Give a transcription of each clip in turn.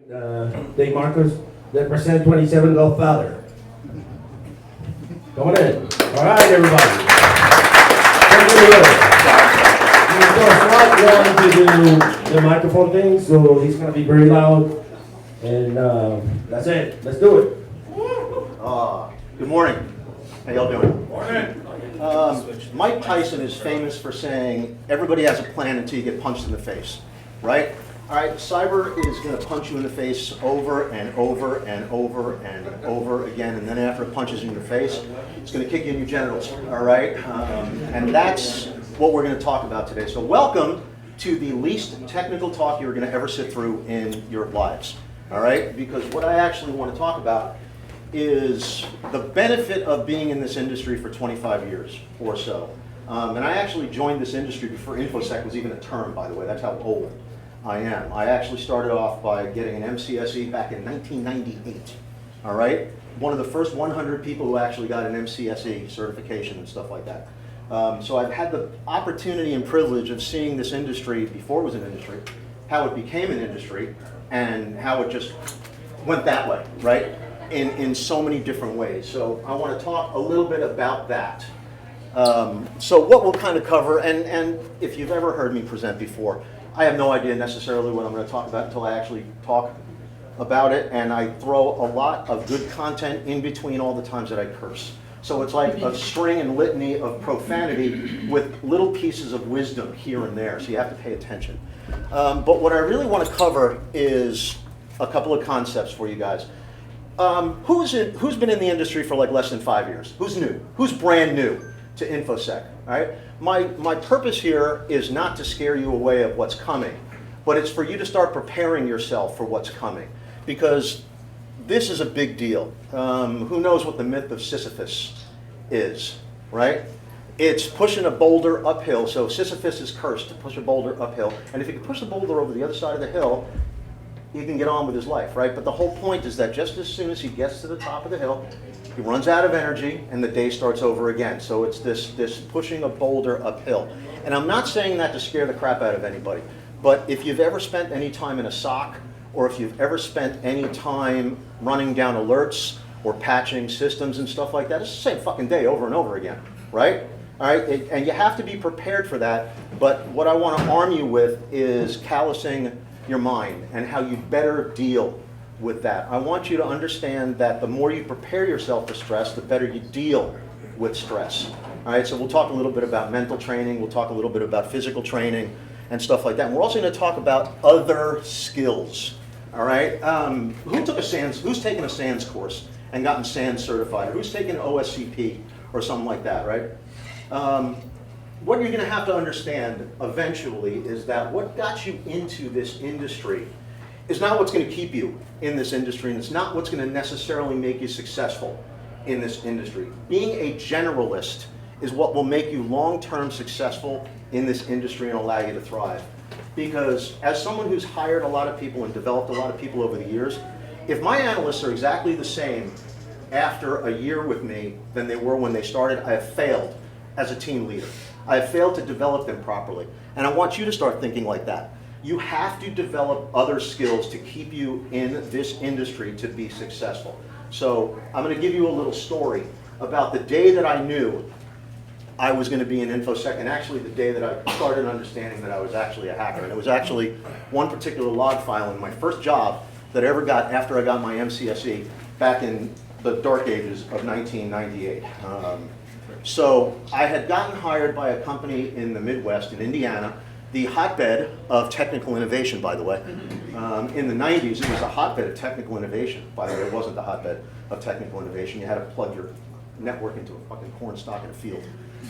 Dave Marcus, represent 27 Gulf Valley. Come on in. All right, everybody. Scott wanted to do the microphone thing, so he's going to be very loud. And that's it. Let's do it. Good morning. How y'all doing? Morning. Mike Tyson is famous for saying, everybody has a plan until you get punched in the face, right? All right, cyber is going to punch you in the face over and over and over and over again, and then after it punches you in the face, it's going to kick you in your genitals, all right? And that's what we're going to talk about today. So welcome to the least technical talk you're going to ever sit through in your lives, all right? Because what I actually want to talk about is the benefit of being in this industry for 25 years or so. And I actually joined this industry before InfoSec was even a term, by the way. That's how old I am. I actually started off by getting an MCSE back in 1998, all right? One of the first 100 people who actually got an MCSE certification and stuff like that. So I've had the opportunity and privilege of seeing this industry before it was an industry, how it became an industry, and how it just went that way, right? In so many different ways. So I want to talk a little bit about that. So what we'll kind of cover, and if you've ever heard me present before, I have no idea necessarily what I'm going to talk about until I actually talk about it, and I throw a lot of good content in between all the times that I curse. So it's like a string and litany of profanity with little pieces of wisdom here and there, so you have to pay attention. But what I really want to cover is a couple of concepts for you guys. Who's been in the industry for like less than 5 years? Who's new? Who's brand new to InfoSec? All right. My purpose here is not to scare you away of what's coming, but it's for you to start preparing yourself for what's coming, because this is a big deal. Who knows what the myth of Sisyphus is, right? It's pushing a boulder uphill. So Sisyphus is cursed to push a boulder uphill, and if he can push the boulder over the other side of the hill, he can get on with his life, right? But the whole point is that just as soon as he gets to the top of the hill, he runs out of energy and the day starts over again. So it's this pushing a boulder uphill. And I'm not saying that to scare the crap out of anybody, but if you've ever spent any time in a SOC, or if you've ever spent any time running down alerts or patching systems and stuff like that, it's the same fucking day over and over again, right? All right, and you have to be prepared for that, but what I want to arm you with is callousing your mind and how you better deal with that. I want you to understand that the more you prepare yourself for stress, the better you deal with stress. All right, so we'll talk a little bit about mental training, we'll talk a little bit about physical training and stuff like that. And we're also going to talk about other skills. All right, who's taken a SANS course and gotten SANS certified? Or who's taken OSCP or something like that, right? What you're going to have to understand eventually is that what got you into this industry is not what's going to keep you in this industry, and it's not what's going to necessarily make you successful in this industry. Being a generalist is what will make you long-term successful in this industry and allow you to thrive. Because as someone who's hired a lot of people and developed a lot of people over the years, if my analysts are exactly the same after a year with me than they were when they started, I have failed as a team leader. I have failed to develop them properly. And I want you to start thinking like that. You have to develop other skills to keep you in this industry to be successful. So I'm going to give you a little story about the day that I knew I was going to be in InfoSec, and actually the day that I started understanding that I was actually a hacker. And it was actually one particular log file in my first job that I ever got after I got my MCSE back in the dark ages of 1998. So I had gotten hired by a company in the Midwest, in Indiana, the hotbed of technical innovation, by the way. In the 90s, it was a hotbed of technical innovation. By the way, it wasn't the hotbed of technical innovation. You had to plug your network into a fucking corn stalk in a field.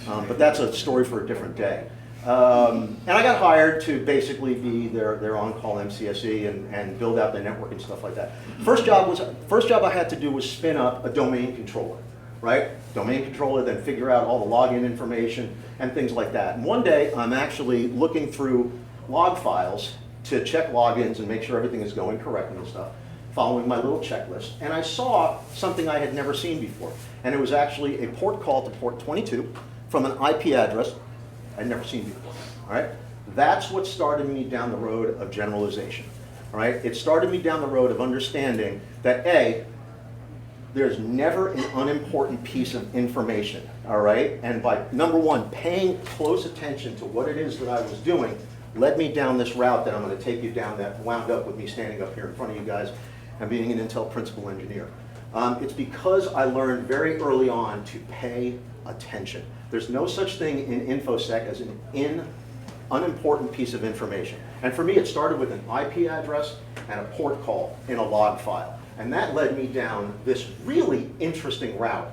But that's a story for a different day. And I got hired to basically be their on-call MCSE and build out their network and stuff like that. First job I had to do was spin up a domain controller. Right? Domain controller, then figure out all the login information and things like that. And one day I'm actually looking through log files to check logins and make sure everything is going correctly and stuff, following my little checklist. And I saw something I had never seen before. And it was actually a port call to port 22 from an IP address I'd never seen before. All right? That's what started me down the road of generalization. all right? It started me down the road of understanding that A, there's never an unimportant piece of information, all right? And by, number one, paying close attention to what it is that I was doing led me down this route that I'm going to take you down that wound up with me standing up here in front of you guys and being an Intel principal engineer. It's because I learned very early on to pay attention. There's no such thing in InfoSec as an unimportant piece of information. And for me, it started with an IP address and a port call in a log file. And that led me down this really interesting route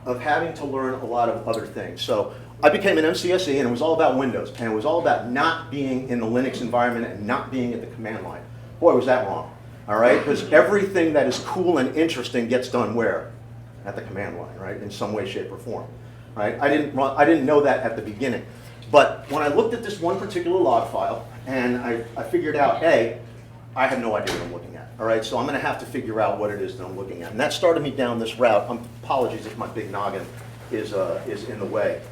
of having to learn a lot of other things. So I became an MCSE, and it was all about Windows, and it was all about not being in the Linux environment and not being at the command line. Boy, was that wrong, all right? Because everything that is cool and interesting gets done where? At the command line, right? In some way, shape, or form, right? I didn't know that at the beginning. But when I looked at this one particular log file, and I figured out, hey, I have no idea what I'm looking at. All right, so I'm going to have to figure out what it is that I'm looking at, and that started me down this route. Apologies if my big noggin is in the way,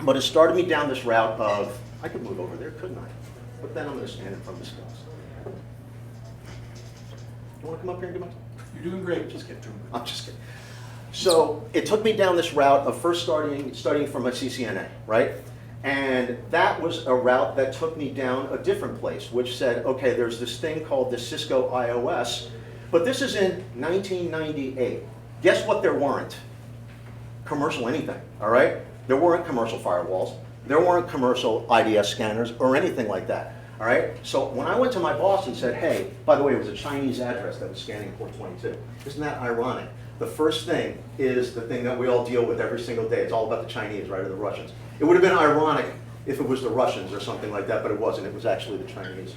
but it started me down this route of I could move over there, couldn't I? But then I'm going to stand in front of the skills. You want to come up here and get my? You're doing great. Just kidding. I'm just kidding. So it took me down this route of first studying from a CCNA, right? And that was a route that took me down a different place, which said, okay, there's this thing called the Cisco iOS, but this is in 1998. Guess what there weren't? Commercial anything, all right? There weren't commercial firewalls. There weren't commercial IDS scanners or anything like that, all right? So when I went to my boss and said, hey, by the way, it was a Chinese address that was scanning port 22. Isn't that ironic? The first thing is the thing that we all deal with every single day. It's all about the Chinese, right, or the Russians. It would have been ironic if it was the Russians or something like that, but it wasn't. It was actually the Chinese.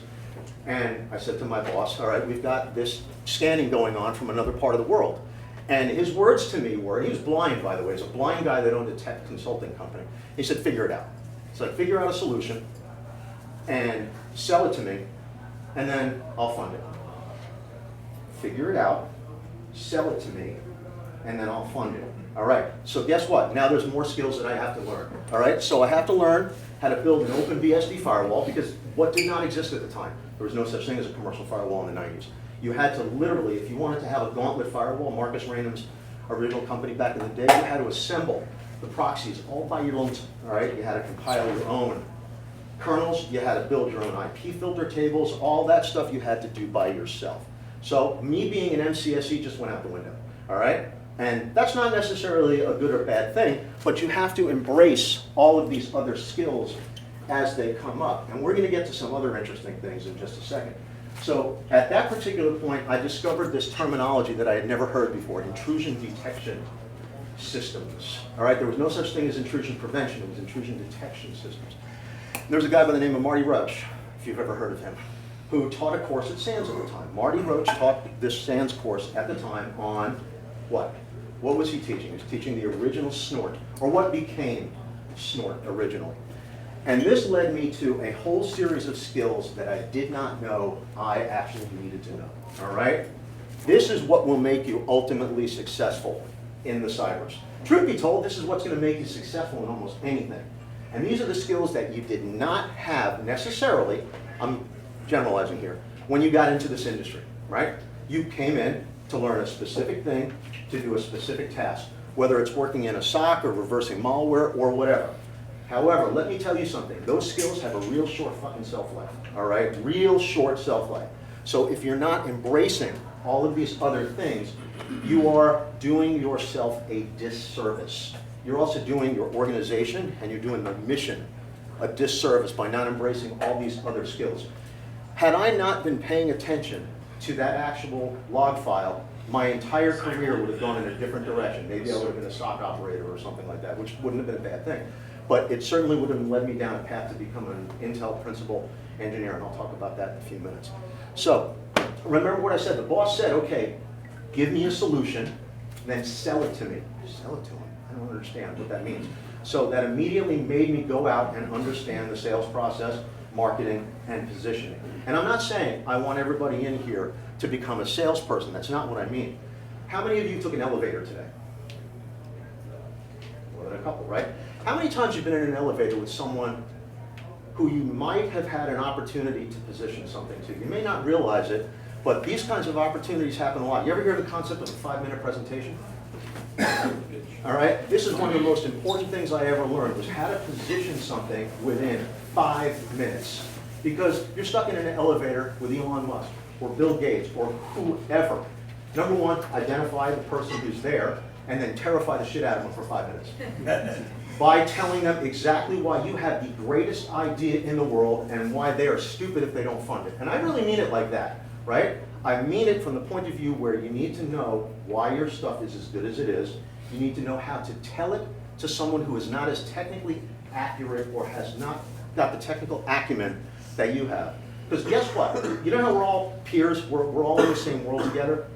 And I said to my boss, all right, we've got this scanning going on from another part of the world. And his words to me were, he was blind, by the way. He's a blind guy that owned a tech consulting company. He said, figure it out. It's like, figure out a solution and sell it to me, and then I'll fund it. Figure it out, sell it to me, and then I'll fund it. All right, so guess what? Now there's more skills that I have to learn. All right, so I have to learn how to build an open BSD firewall, because what did not exist at the time? There was no such thing as a commercial firewall in the 90s. You had to literally, if you wanted to have a gauntlet firewall, Marcus Raynham's original company back in the day, you had to assemble the proxies all by your own, all right? You had to compile your own kernels, you had to build your own IP filter tables, all that stuff you had to do by yourself. So me being an MCSE just went out the window, all right? And that's not necessarily a good or bad thing, but you have to embrace all of these other skills as they come up. And we're going to get to some other interesting things in just a second. So at that particular point, I discovered this terminology that I had never heard before, intrusion detection systems. All right, there was no such thing as intrusion prevention, it was intrusion detection systems. There was a guy by the name of Marty Roach, if you've ever heard of him, who taught a course at SANS at the time. Marty Roach taught this SANS course at the time on what? What was he teaching? He was teaching the original snort, or what became snort originally. And this led me to a whole series of skills that I did not know I actually needed to know, all right? This is what will make you ultimately successful in the cybers. Truth be told, this is what's going to make you successful in almost anything. And these are the skills that you did not have necessarily, I'm generalizing here, when you got into this industry, right? You came in to learn a specific thing, to do a specific task, whether it's working in a SOC or reversing malware or whatever. However, let me tell you something, those skills have a real short fucking shelf-life, all right? Real short shelf-life. So if you're not embracing all of these other things, you are doing yourself a disservice. You're also doing your organization and you're doing the mission a disservice by not embracing all these other skills. Had I not been paying attention to that actual log file, my entire career would have gone in a different direction. Maybe I would have been a SOC operator or something like that, which wouldn't have been a bad thing. But it certainly would have led me down a path to become an Intel principal engineer, and I'll talk about that in a few minutes. So, remember what I said. The boss said, okay, give me a solution, then sell it to me. Sell it to him. I don't understand what that means. So that immediately made me go out and understand the sales process, marketing, and positioning. And I'm not saying I want everybody in here to become a salesperson. That's not what I mean. How many of you took an elevator today? More than a couple, right? How many times have you been in an elevator with someone who you might have had an opportunity to position something to. You may not realize it, but these kinds of opportunities happen a lot. You ever hear the concept of a 5-minute presentation? All right, this is one of the most important things I ever learned, was how to position something within 5 minutes. Because you're stuck in an elevator with Elon Musk, or Bill Gates, or whoever. Number one, identify the person who's there, and then terrify the shit out of them for 5 minutes. By telling them exactly why you have the greatest idea in the world, and why they are stupid if they don't fund it. And I really mean it like that, right? I mean it from the point of view where you need to know why your stuff is as good as it is. You need to know how to tell it to someone who is not as technically accurate or has not got the technical acumen that you have. Because guess what? You know how we're all peers, we're all in the same world together?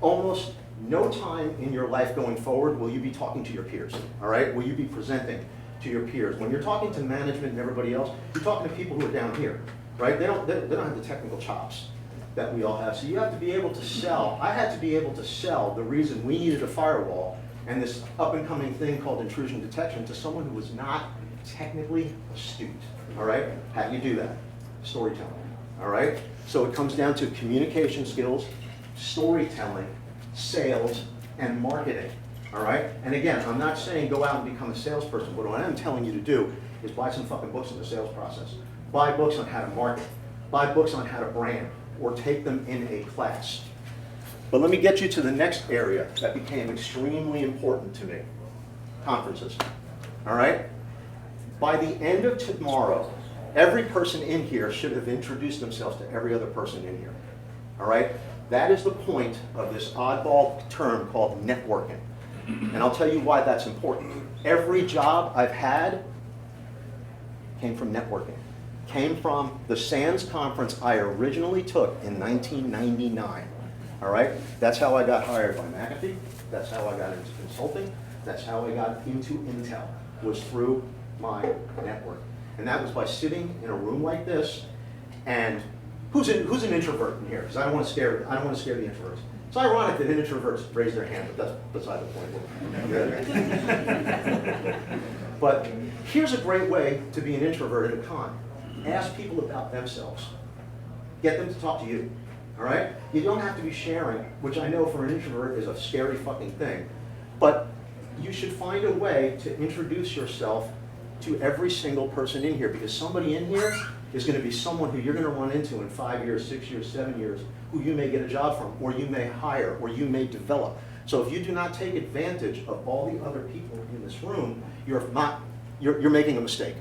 Almost no time in your life going forward will you be talking to your peers, all right? Will you be presenting to your peers? When you're talking to management and everybody else, you're talking to people who are down here, right? They don't have the technical chops that we all have. So you have to be able to sell. I had to be able to sell the reason we needed a firewall and this up-and-coming thing called intrusion detection to someone who was not technically astute, all right? How do you do that? Storytelling, all right? So it comes down to communication skills, storytelling, sales, and marketing, all right? And again, I'm not saying go out and become a salesperson, but what I am telling you to do is buy some fucking books on the sales process. Buy books on how to market. Buy books on how to brand, or take them in a class. But let me get you to the next area that became extremely important to me. Conferences, all right? By the end of tomorrow, every person in here should have introduced themselves to every other person in here, all right? That is the point of this oddball term called networking. And I'll tell you why that's important. Every job I've had came from networking. Came from the SANS conference I originally took in 1999, all right? That's how I got hired by McAfee. That's how I got into consulting. That's how I got into Intel, was through my network. And that was by sitting in a room like this. And who's an introvert in here? Because I don't want to scare the introverts. It's ironic that introverts raise their hand, but that's beside the point. But here's a great way to be an introvert at a con. Ask people about themselves. Get them to talk to you, all right? You don't have to be sharing, which I know for an introvert is a scary fucking thing, but you should find a way to introduce yourself to every single person in here, because somebody in here is going to be someone who you're going to run into in 5 years, 6 years, 7 years, who you may get a job from, or you may hire, or you may develop. So if you do not take advantage of all the other people in this room, you're making a mistake.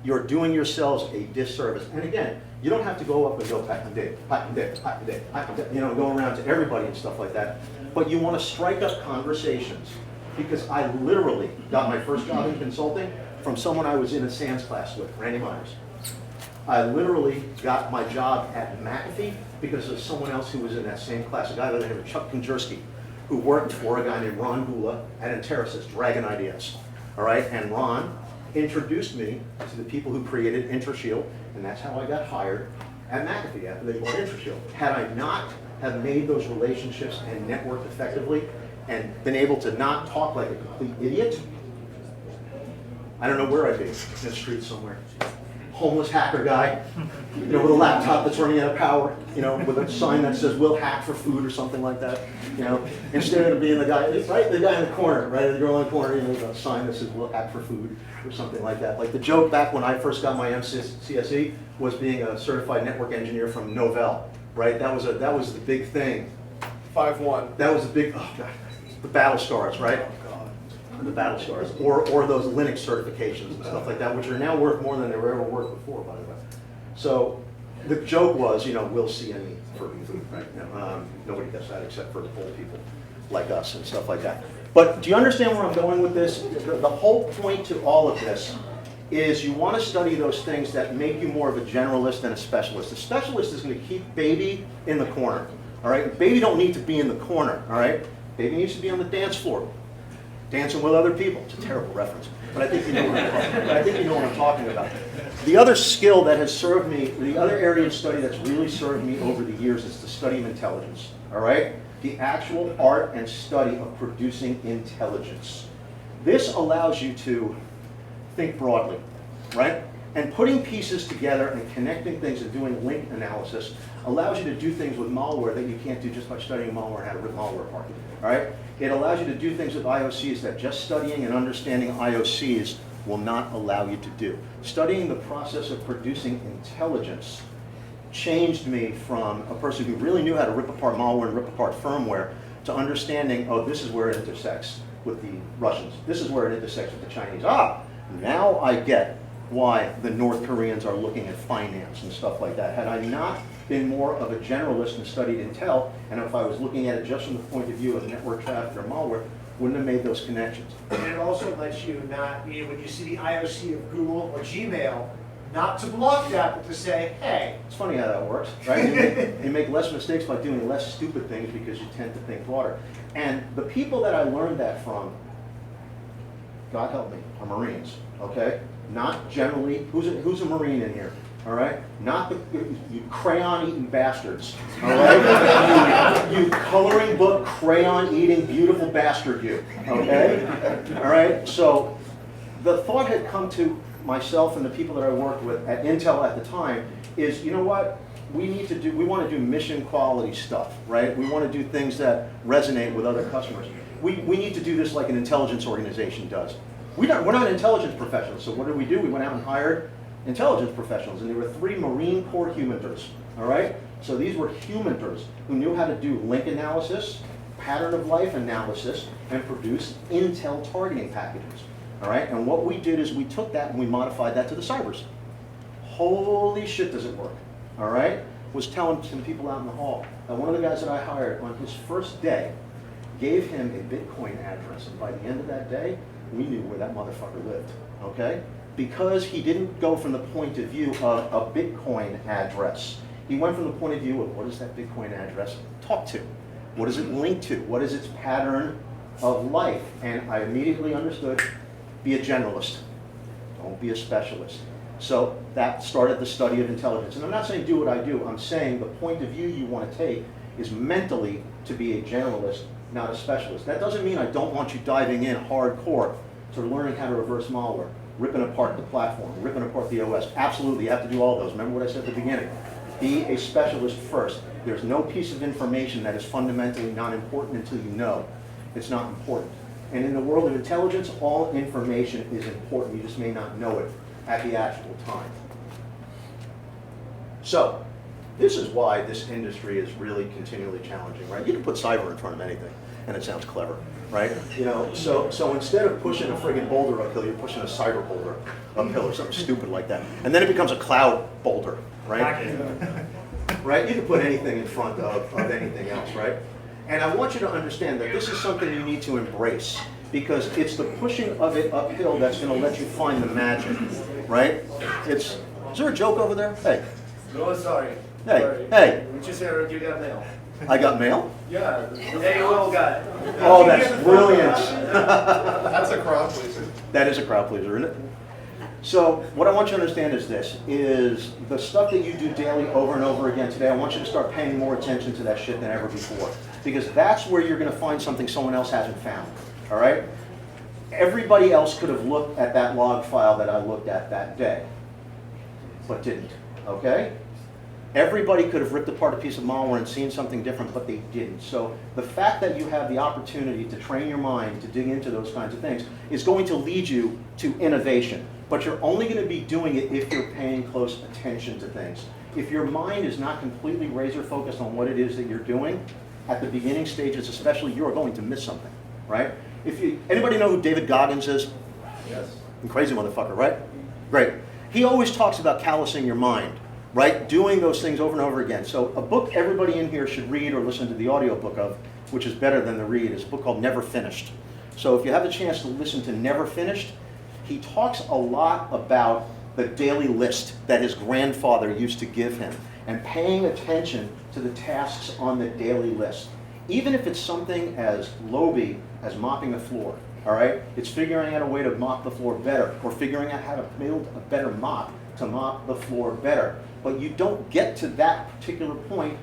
You're doing yourselves a disservice. And again, you don't have to go up and go, hi, I'm Dave, hi, I'm Dave, hi, I'm Dave, hi, I'm Dave, you know, go around to everybody and stuff like that. But you want to strike up conversations, because I literally got my first job in consulting from someone I was in a SANS class with, Randy Myers. I literally got my job at McAfee because of someone else who was in that same class, a guy by the name of Chuck Konjerski, who worked for a guy named Ron Hula at Antivirus, Dragon Ideas. All right, and Ron introduced me to the people who created IntraShield, and that's how I got hired at McAfee after they bought IntraShield. Had I not have made those relationships and networked effectively and been able to not talk like a complete idiot, I don't know where I'd be, in the street somewhere. Homeless hacker guy, you know, with a laptop that's running out of power, you know, with a sign that says, "We'll hack for food," or something like that, you know, instead of being the guy, right, the guy in the corner, right, the girl in the corner, you know, with a sign that says, "We'll hack for food," or something like that. Like the joke back when I first got my MCSE was being a certified network engineer from Novell, right? That was the big thing. 5-1. That was the big, oh God, the battle scars, right? The battle scars, or those Linux certifications and stuff like that, which are now worth more than they were ever worth before, by the way. So the joke was, you know, we'll see any for food, right? You know, nobody does that except for the old people like us and stuff like that. But do you understand where I'm going with this? The whole point to all of this is you want to study those things that make you more of a generalist than a specialist. The specialist is going to keep baby in the corner, all right? Baby don't need to be in the corner, all right? Baby needs to be on the dance floor, dancing with other people. It's a terrible reference, but I think you know what I'm talking about. The other skill that has served me, the other area of study that's really served me over the years is the study of intelligence, all right? The actual art and study of producing intelligence. This allows you to think broadly, right? And putting pieces together and connecting things and doing link analysis allows you to do things with malware that you can't do just by studying malware and how to rip malware apart. All right? It allows you to do things with IOCs that just studying and understanding IOCs will not allow you to do. Studying the process of producing intelligence changed me from a person who really knew how to rip apart malware and rip apart firmware to understanding, oh, this is where it intersects with the Russians. This is where it intersects with the Chinese. Ah, now I get why the North Koreans are looking at finance and stuff like that. Had I not been more of a generalist and studied Intel, and if I was looking at it just from the point of view of network traffic or malware, wouldn't have made those connections. And it also lets you not, when you see the IOC of Google or Gmail, not to block that, but to say, hey. It's funny how that works, right? You make less mistakes by doing less stupid things because you tend to think broader. And the people that I learned that from, God help me, are Marines, okay? Not generally, who's a Marine in here, all right? Not you crayon-eating bastards, all right? you coloring book, crayon-eating, beautiful bastard you, okay? All right, so the thought had come to myself and the people that I worked with at Intel at the time is, you know what? We want to do mission quality stuff, right? We want to do things that resonate with other customers. We need to do this like an intelligence organization does. We're not intelligence professionals, so what did we do? We went out and hired intelligence professionals, and there were 3 Marine Corps humaniters, all right? So these were humaniters who knew how to do link analysis, pattern of life analysis, and produce Intel targeting packages, all right? And what we did is we took that and we modified that to the cybers. Holy shit, does it work, all right? Was telling some people out in the hall that one of the guys that I hired on his first day gave him a Bitcoin address, and by the end of that day, we knew where that motherfucker lived, okay? Because he didn't go from the point of view of a Bitcoin address. He went from the point of view of what does that Bitcoin address talk to? What does it link to? What is its pattern of life? And I immediately understood, be a generalist. Don't be a specialist. So that started the study of intelligence. And I'm not saying do what I do. I'm saying the point of view you want to take is mentally to be a generalist, not a specialist. That doesn't mean I don't want you diving in hardcore to learning how to reverse malware, ripping apart the platform, ripping apart the OS. Absolutely, you have to do all those. Remember what I said at the beginning. Be a specialist first. There's no piece of information that is fundamentally not important until you know it's not important. And in the world of intelligence, all information is important. You just may not know it at the actual time. So, this is why this industry is really continually challenging, right? You can put cyber in front of anything, and it sounds clever, right? You know, so instead of pushing a friggin' boulder uphill, you're pushing a cyber boulder uphill or something stupid like that. And then it becomes a cloud boulder, right? Right? You can put anything in front of anything else, right? And I want you to understand that this is something you need to embrace because it's the pushing of it uphill that's going to let you find the magic, right? Is there a joke over there? Hey. No, sorry. Hey, Sorry. hey. We just heard you got mail. I got mail? Yeah. Hey, Will got it. Oh, that's brilliant. That's a crowd pleaser. That is a crowd pleaser, isn't it? So what I want you to understand is this, is the stuff that you do daily over and over again today, I want you to start paying more attention to that shit than ever before. Because that's where you're going to find something someone else hasn't found, all right? Everybody else could have looked at that log file that I looked at that day, but didn't, okay? Everybody could have ripped apart a piece of malware and seen something different, but they didn't. So the fact that you have the opportunity to train your mind to dig into those kinds of things is going to lead you to innovation. But you're only going to be doing it if you're paying close attention to things. If your mind is not completely razor focused on what it is that you're doing, at the beginning stages especially, you are going to miss something, right? Anybody know who David Goggins is? Yes. Crazy motherfucker, right? Great. He always talks about callousing your mind, right? Doing those things over and over again. So a book everybody in here should read or listen to the audiobook of, which is better than the read, is a book called Never Finished. So if you have a chance to listen to Never Finished, he talks a lot about the daily list that his grandfather used to give him and paying attention to the tasks on the daily list. Even if it's something as low-key as mopping the floor, all right? It's figuring out a way to mop the floor better or figuring out how to build a better mop to mop the floor better. But you don't get to that particular point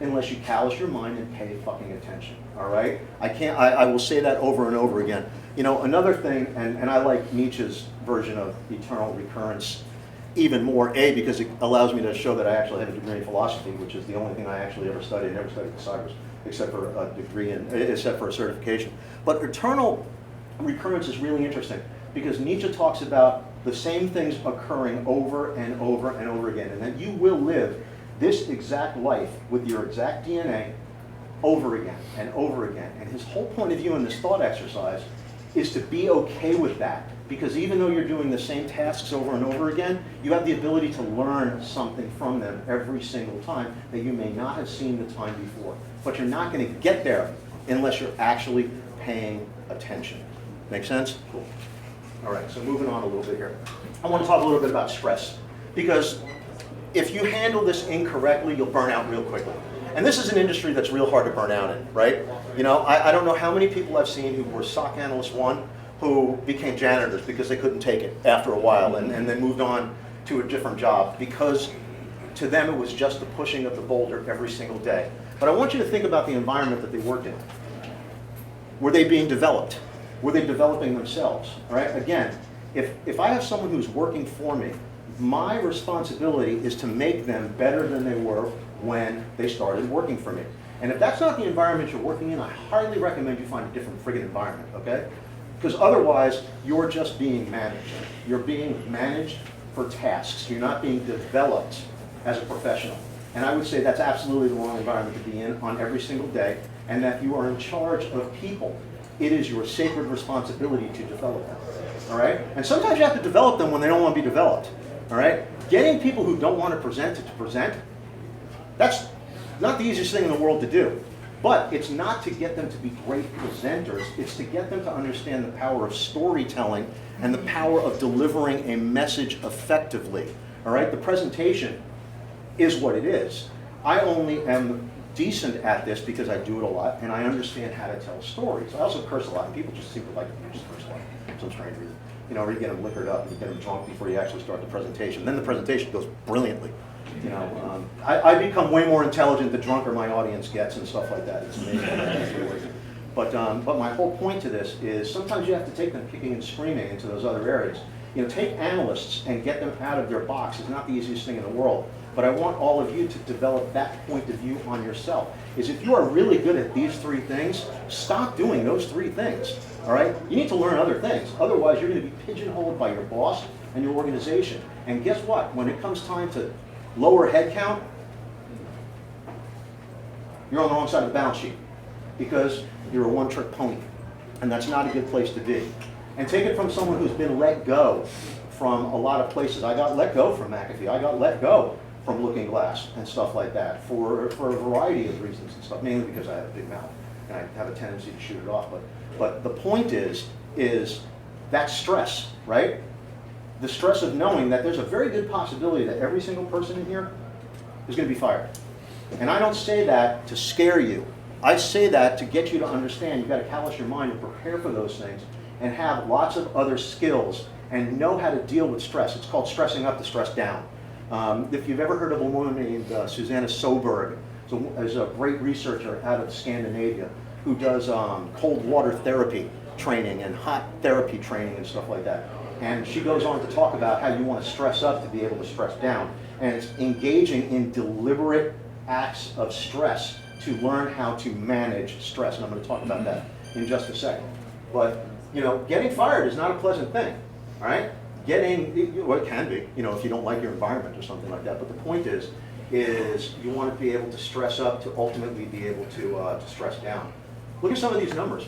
unless you callous your mind and pay fucking attention, all right? I will say that over and over again. You know, another thing, and I like Nietzsche's version of eternal recurrence, even more, A, because it allows me to show that I actually have a degree in philosophy, which is the only thing I actually ever studied. I never studied the cybers, except for a degree except for a certification. But eternal recurrence is really interesting because Nietzsche talks about the same things occurring over and over and over again, and that you will live this exact life with your exact DNA over again and over again. And his whole point of view in this thought exercise is to be okay with that, because even though you're doing the same tasks over and over again, you have the ability to learn something from them every single time that you may not have seen the time before. But you're not going to get there unless you're actually paying attention. Make sense? Cool. All right, so moving on a little bit here. I want to talk a little bit about stress, because if you handle this incorrectly, you'll burn out real quickly. And this is an industry that's real hard to burn out in, right? You know, I don't know how many people I've seen who were SOC Analyst 1 who became janitors because they couldn't take it after a while and then moved on to a different job because to them it was just the pushing of the boulder every single day. But I want you to think about the environment that they worked in. Were they being developed? Were they developing themselves? All right, again, if I have someone who's working for me, my responsibility is to make them better than they were when they started working for me. And if that's not the environment you're working in, I highly recommend you find a different friggin' environment, okay? Because otherwise, you're just being managed. You're being managed for tasks. You're not being developed as a professional. And I would say that's absolutely the wrong environment to be in on every single day, and that you are in charge of people. It is your sacred responsibility to develop them, all right? And sometimes you have to develop them when they don't want to be developed, all right? Getting people who don't want to present, that's not the easiest thing in the world to do. But it's not to get them to be great presenters, it's to get them to understand the power of storytelling and the power of delivering a message effectively, all right? The presentation is what it is. I only am decent at this because I do it a lot and I understand how to tell stories. I also curse a lot, and people just seem to like to just curse a lot for some strange reason. You know, or you get them liquored up and you get them drunk before you actually start the presentation. Then the presentation goes brilliantly. You know, I become way more intelligent the drunker my audience gets and stuff like that. It's amazing. But my whole point to this is sometimes you have to take them kicking and screaming into those other areas. You know, take analysts and get them out of their box. It's not the easiest thing in the world. But I want all of you to develop that point of view on yourself. Is if you are really good at these three things, stop doing those three things. All right? You need to learn other things. Otherwise, you're going to be pigeonholed by your boss and your organization. And guess what? When it comes time to lower headcount, you're on the wrong side of the balance sheet because you're a one-trick pony. And that's not a good place to be. And take it from someone who's been let go from a lot of places. I got let go from McAfee. I got let go from LookingGlass and stuff like that for a variety of reasons and stuff, mainly because I have a big mouth and I have a tendency to shoot it off. But the point is that stress, right? The stress of knowing that there's a very good possibility that every single person in here is going to be fired. And I don't say that to scare you. I say that to get you to understand you've got to callous your mind and prepare for those things and have lots of other skills and know how to deal with stress. It's called stressing up to stress down. If you've ever heard of a woman named Susanna Soberg, is a great researcher out of Scandinavia who does cold water therapy training and hot therapy training and stuff like that. And she goes on to talk about how you want to stress up to be able to stress down. And it's engaging in deliberate acts of stress to learn how to manage stress. And I'm going to talk about that in just a second. But, you know, getting fired is not a pleasant thing, all right? Well, it can be, you know, if you don't like your environment or something like that. But the point is you want to be able to stress up to ultimately be able to stress down. Look at some of these numbers,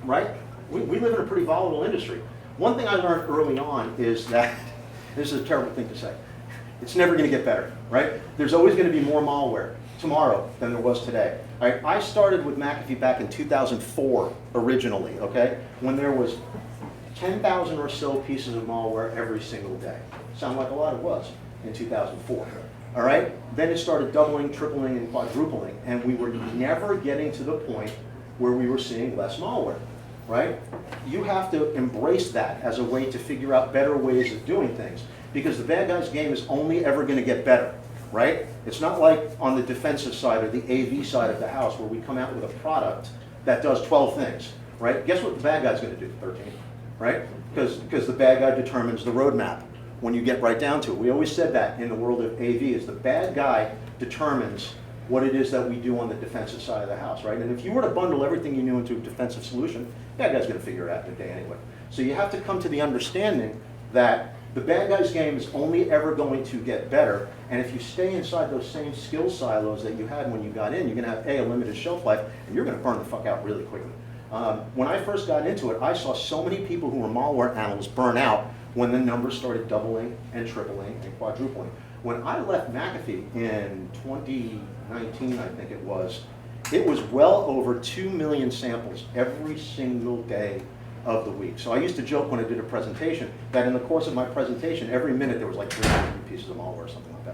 right? We live in a pretty volatile industry. One thing I learned early on is that, this is a terrible thing to say, it's never going to get better, right? There's always going to be more malware tomorrow than there was today. All right? I started with McAfee back in 2004 originally, okay? When there was 10,000 or so pieces of malware every single day. Sound like a lot? It was in 2004. All right? Then it started doubling, tripling, and quadrupling, and we were never getting to the point where we were seeing less malware, right? You have to embrace that as a way to figure out better ways of doing things, because the bad guys game is only ever going to get better, right? It's not like on the defensive side or the AV side of the house where we come out with a product that does 12 things, right? Guess what the bad guy's going to do? 13. Right? Because the bad guy determines the roadmap, when you get right down to it. We always said that in the world of AV is the bad guy determines what it is that we do on the defensive side of the house, right? And if you were to bundle everything you knew into a defensive solution, that guy's going to figure it out in a day anyway. So you have to come to the understanding that the bad guy's game is only ever going to get better, and if you stay inside those same skill silos that you had when you got in, you're going to have a limited shelf life, and you're going to burn the fuck out really quickly. When I first got into it, I saw so many people who were malware analysts burn out when the numbers started doubling and tripling and quadrupling. When I left McAfee in 2019, I think it was well over 2 million samples every single day of the week. So I used to joke when I did a presentation that in the course of my presentation, every minute there was like 300 pieces of malware or something like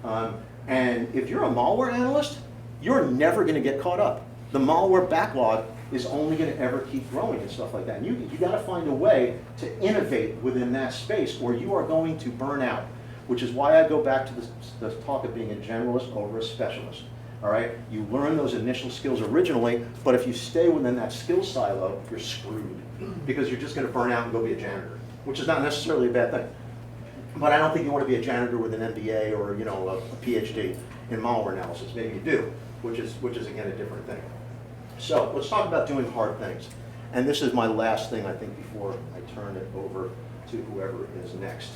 that. And if you're a malware analyst, you're never going to get caught up. The malware backlog is only going to ever keep growing and stuff like that. And you got to find a way to innovate within that space or you are going to burn out, which is why I go back to the talk of being a generalist over a specialist. All right, you learn those initial skills originally, but if you stay within that skill silo, you're screwed because you're just going to burn out and go be a janitor, which is not necessarily a bad thing. But I don't think you want to be a janitor with an MBA or a PhD in malware analysis. Maybe you do, which is again a different thing. So let's talk about doing hard things. And this is my last thing, I think, before I turn it over to whoever is next.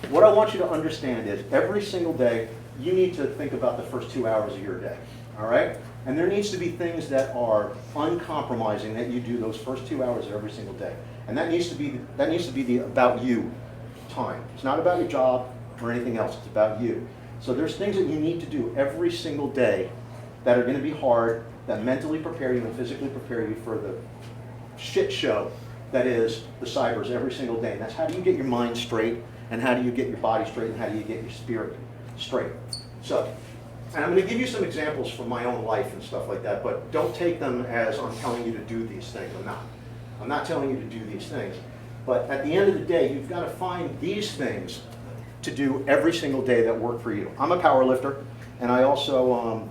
What I want you to understand is every single day, you need to think about the first 2 hours of your day, all right? And there needs to be things that are uncompromising that you do those first 2 hours of every single day. And that needs to be the about you time. It's not about your job or anything else, it's about you. So there's things that you need to do every single day that are gonna be hard, that mentally prepare you and physically prepare you for the shit show that is the cybers every single day. And that's how do you get your mind straight, and how do you get your body straight, and how do you get your spirit straight. So, and I'm going to give you some examples from my own life and stuff like that, but don't take them as I'm telling you to do these things. I'm not telling you to do these things. But at the end of the day, you've got to find these things to do every single day that work for you. I'm a power lifter, and I also,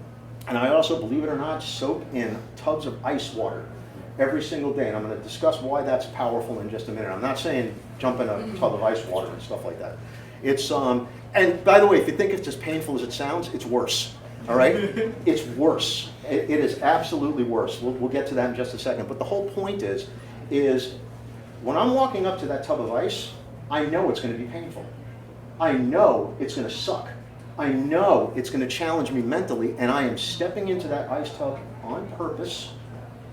believe it or not, soak in tubs of ice water every single day, and I'm going to discuss why that's powerful in just a minute. I'm not saying jump in a tub of ice water and stuff like that. It's and by the way, if you think it's as painful as it sounds, it's worse. All right, it's worse. It is absolutely worse. We'll get to that in just a second. But the whole point is when I'm walking up to that tub of ice, I know it's going to be painful. I know it's going to suck. I know it's going to challenge me mentally, and I am stepping into that ice tub on purpose,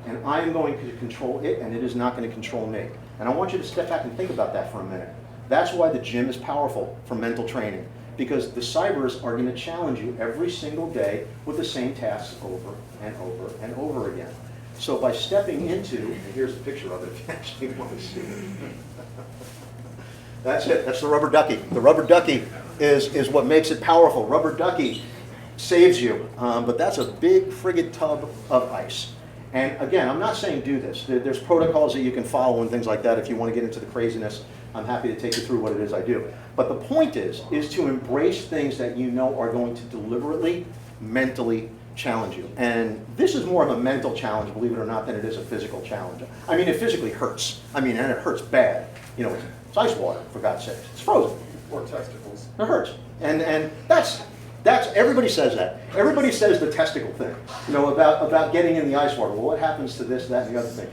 and I am going to control it, and it is not going to control me. And I want you to step back and think about that for a minute. That's why the gym is powerful for mental training, because the cybers are going to challenge you every single day with the same tasks over and over and over again. So by stepping into, and here's a picture of it if you actually want to see it. That's it, that's the rubber ducky. The rubber ducky is what makes it powerful. Rubber ducky saves you, but that's a big friggin' tub of ice. And again, I'm not saying do this. There's protocols that you can follow and things like that. If you want to get into the craziness, I'm happy to take you through what it is I do. But the point is to embrace things that you know are going to deliberately, mentally challenge you. And this is more of a mental challenge, believe it or not, than it is a physical challenge. I mean, it physically hurts. I mean, and it hurts bad. It's ice water, for God's sake. It's frozen. Or testicles. It hurts. And that's everybody says that. Everybody says the testicle thing, about getting in the ice water. Well, what happens to this, that, and the other thing?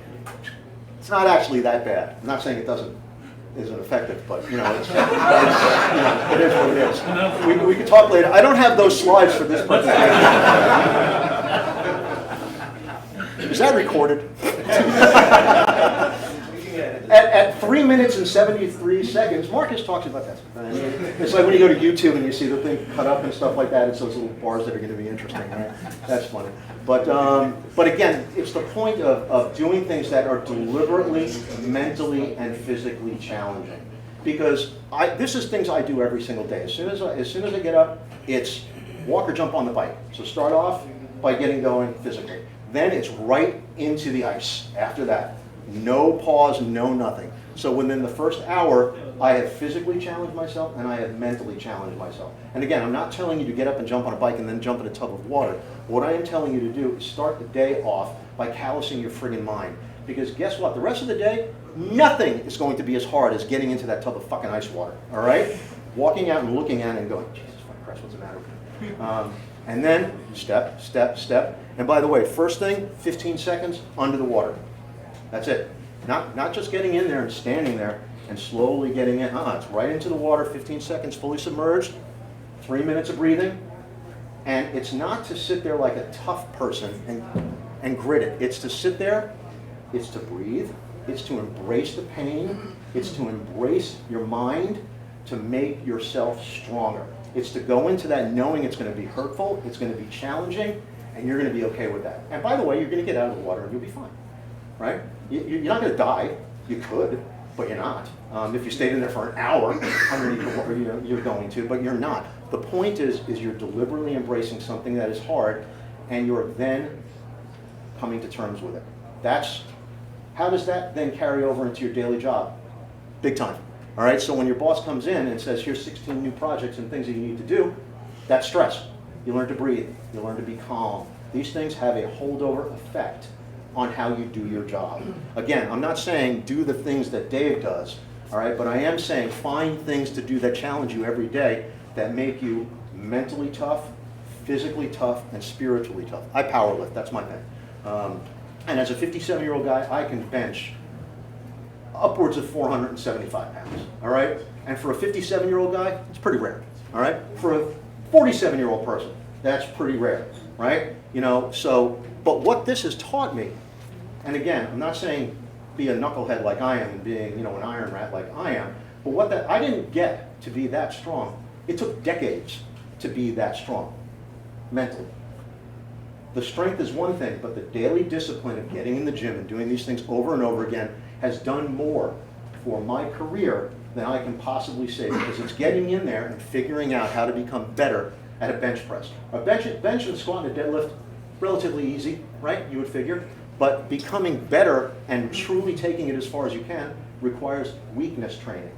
It's not actually that bad. I'm not saying it isn't effective, but it is what it is. We can talk later. I don't have those slides for this presentation. Is that recorded? At 3 minutes and 73 seconds, Marcus talks about that. It's like when you go to YouTube and you see the thing cut up and stuff like that. It's those little bars that are going to be interesting, right? That's funny. But again, it's the point of doing things that are deliberately, mentally, and physically challenging. Because this is things I do every single day. As soon as I get up, it's walk or jump on the bike. So start off by getting going physically. Then it's right into the ice after that. No pause, no nothing. So within the first hour, I have physically challenged myself and I have mentally challenged myself. And again, I'm not telling you to get up and jump on a bike and then jump in a tub of water. What I am telling you to do is start the day off by callousing your friggin' mind. Because guess what? The rest of the day, nothing is going to be as hard as getting into that tub of fucking ice water, all right? walking out and looking at it and going, Jesus Christ, what's the matter with me? And then step, step, step. And by the way, first thing, 15 seconds under the water. That's it. Not just getting in there and standing there and slowly getting in. It's right into the water, 15 seconds, fully submerged, 3 minutes of breathing. And it's not to sit there like a tough person and grit it. It's to sit there, it's to breathe, it's to embrace the pain, it's to embrace your mind, to make yourself stronger. It's to go into that knowing it's going to be hurtful, it's going to be challenging, and you're going to be okay with that. And by the way, you're going to get out of the water and you'll be fine, right? You're not going to die. You could, but you're not. If you stayed in there for an hour underneath the water, you're going to, but you're not. The point is you're deliberately embracing something that is hard, and you're then coming to terms with it. How does that then carry over into your daily job? Big time. All right, so when your boss comes in and says, here's 16 new projects and things that you need to do, that's stress. You learn to breathe. You learn to be calm. These things have a holdover effect on how you do your job. Again, I'm not saying do the things that Dave does, all right, but I am saying find things to do that challenge you every day that make you mentally tough, physically tough, and spiritually tough. I powerlift, that's my thing. And as a 57-year-old guy, I can bench upwards of 475 pounds, all right? And for a 57-year-old guy, it's pretty rare, all right? For a 47-year-old person, that's pretty rare, right? But what this has taught me, and again, I'm not saying be a knucklehead like I am and being, an iron rat like I am, but I didn't get to be that strong. It took decades to be that strong, mentally. The strength is one thing, but the daily discipline of getting in the gym and doing these things over and over again has done more for my career than I can possibly say, because it's getting in there and figuring out how to become better at a bench press. A bench and squat and a deadlift, relatively easy, right? You would figure. But becoming better and truly taking it as far as you can requires weakness training.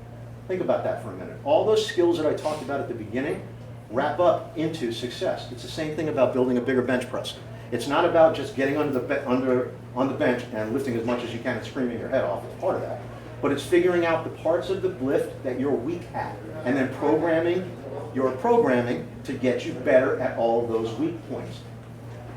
Think about that for a minute. All those skills that I talked about at the beginning wrap up into success. It's the same thing about building a bigger bench press. It's not about just getting on the bench and lifting as much as you can and screaming your head off. It's part of that. But it's figuring out the parts of the lift that you're weak at, and then programming to get you better at all those weak points.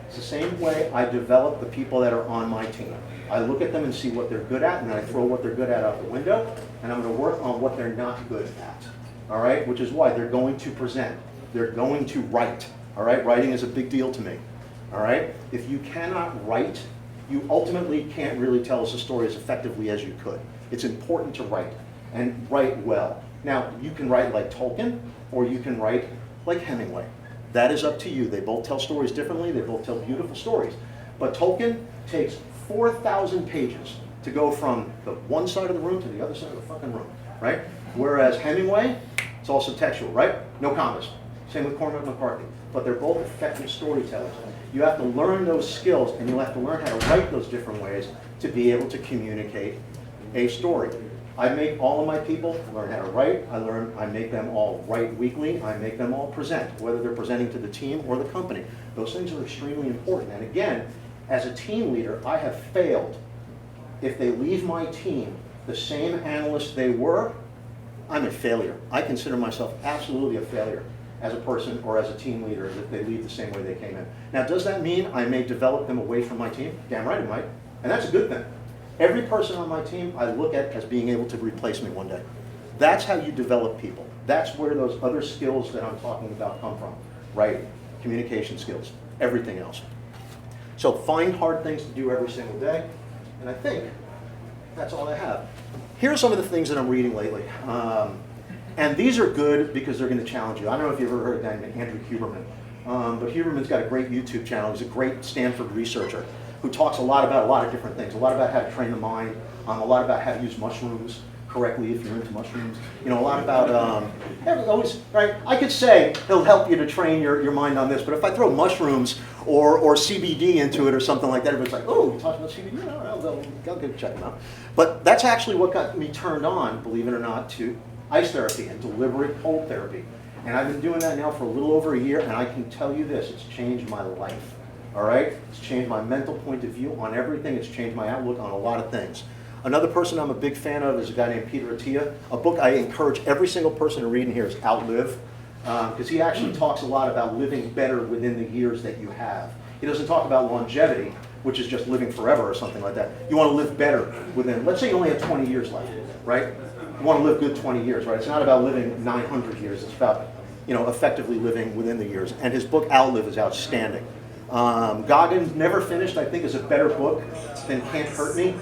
It's the same way I develop the people that are on my team. I look at them and see what they're good at, and then I throw what they're good at out the window, and I'm going to work on what they're not good at. All right? Which is why they're going to present. They're going to write. All right? Writing is a big deal to me. All right? If you cannot write, you ultimately can't really tell us a story as effectively as you could. It's important to write, and write well. Now, you can write like Tolkien, or you can write like Hemingway. That is up to you. They both tell stories differently. They both tell beautiful stories. But Tolkien takes 4,000 pages to go from the one side of the room to the other side of the fucking room, right? Whereas Hemingway, it's also textual, right? No commas. Same with Cormac McCarthy. But they're both effective storytellers. You have to learn those skills, and you'll have to learn how to write those different ways to be able to communicate a story. I make all of my people learn how to write. I make them all write weekly. I make them all present, whether they're presenting to the team or the company. Those things are extremely important. And again, as a team leader, I have failed. If they leave my team the same analyst they were, I'm a failure. I consider myself absolutely a failure as a person or as a team leader if they leave the same way they came in. Now, does that mean I may develop them away from my team? Damn right it might. And that's a good thing. Every person on my team I look at as being able to replace me one day. That's how you develop people. That's where those other skills that I'm talking about come from. Writing, communication skills, everything else. So find hard things to do every single day. And I think that's all I have. Here are some of the things that I'm reading lately. And these are good because they're going to challenge you. I don't know if you've ever heard of a guy named Andrew Huberman. But Huberman's got a great YouTube channel. He's a great Stanford researcher who talks a lot about a lot of different things. A lot about how to train the mind, a lot about how to use mushrooms correctly if you're into mushrooms. A lot about, always, right? I could say he'll help you to train your mind on this, but if I throw mushrooms or CBD into it or something like that, everybody's like, oh, you talking about CBD? I'll go check them out. But that's actually what got me turned on, believe it or not, to ice therapy and deliberate cold therapy. And I've been doing that now for a little over a year, and I can tell you this, it's changed my life. All right? It's changed my mental point of view on everything. It's changed my outlook on a lot of things. Another person I'm a big fan of is a guy named Peter Attia. A book I encourage every single person to read in here is Outlive, because he actually talks a lot about living better within the years that you have. He doesn't talk about longevity, which is just living forever or something like that. You want to live better within, let's say you only have 20 years left, right? You want to live good 20 years, right? It's not about living 900 years. It's about, effectively living within the years. And his book, Outlive, is outstanding. Goggins, Never Finished, I think is a better book than Can't Hurt Me,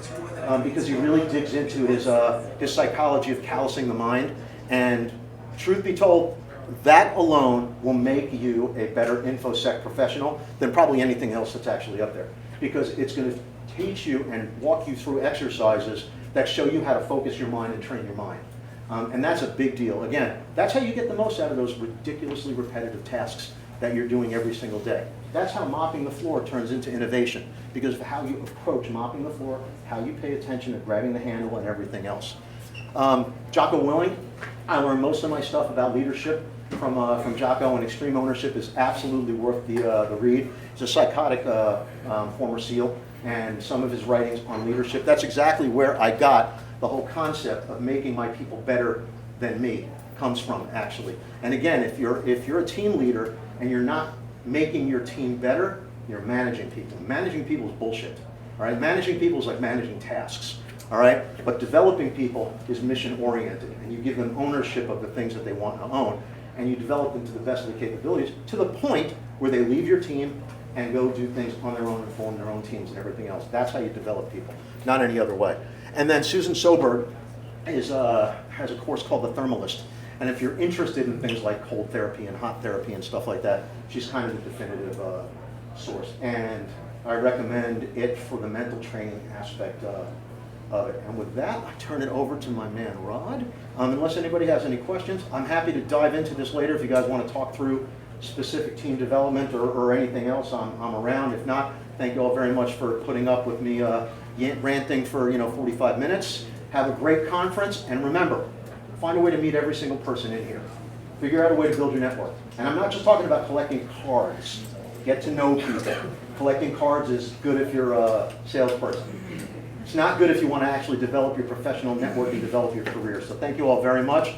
because he really digs into his psychology of callousing the mind. And truth be told, that alone will make you a better InfoSec professional than probably anything else that's actually up there. Because it's going to teach you and walk you through exercises that show you how to focus your mind and train your mind. And that's a big deal. Again, that's how you get the most out of those ridiculously repetitive tasks that you're doing every single day. That's how mopping the floor turns into innovation, because of how you approach mopping the floor, how you pay attention to grabbing the handle and everything else. Jocko Willing, I learned most of my stuff about leadership from Jocko, and Extreme Ownership is absolutely worth the read. He's a psychotic former SEAL, and some of his writings on leadership, that's exactly where I got the whole concept of making my people better than me comes from, actually. And again, if you're a team leader and you're not making your team better, you're managing people. Managing people is bullshit. All right, managing people is like managing tasks. All right, but developing people is mission oriented, and you give them ownership of the things that they want to own, and you develop them to the best of their capabilities, to the point where they leave your team and go do things on their own and form their own teams and everything else. That's how you develop people, not any other way. And then Susan Soberg has a course called The Thermalist. And if you're interested in things like cold therapy and hot therapy and stuff like that, she's kind of the definitive source. And I recommend it for the mental training aspect of it. And with that, I turn it over to my man, Rod. Unless anybody has any questions, I'm happy to dive into this later if you guys want to talk through specific team development or anything else. I'm around. If not, thank you all very much for putting up with me ranting for 45 minutes. Have a great conference, and remember, find a way to meet every single person in here. Figure out a way to build your network. And I'm not just talking about collecting cards. Get to know people. Collecting cards is good if you're a salesperson. It's not good if you want to actually develop your professional network and develop your career. So thank you all very much.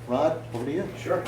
Rod, over to you. Sure.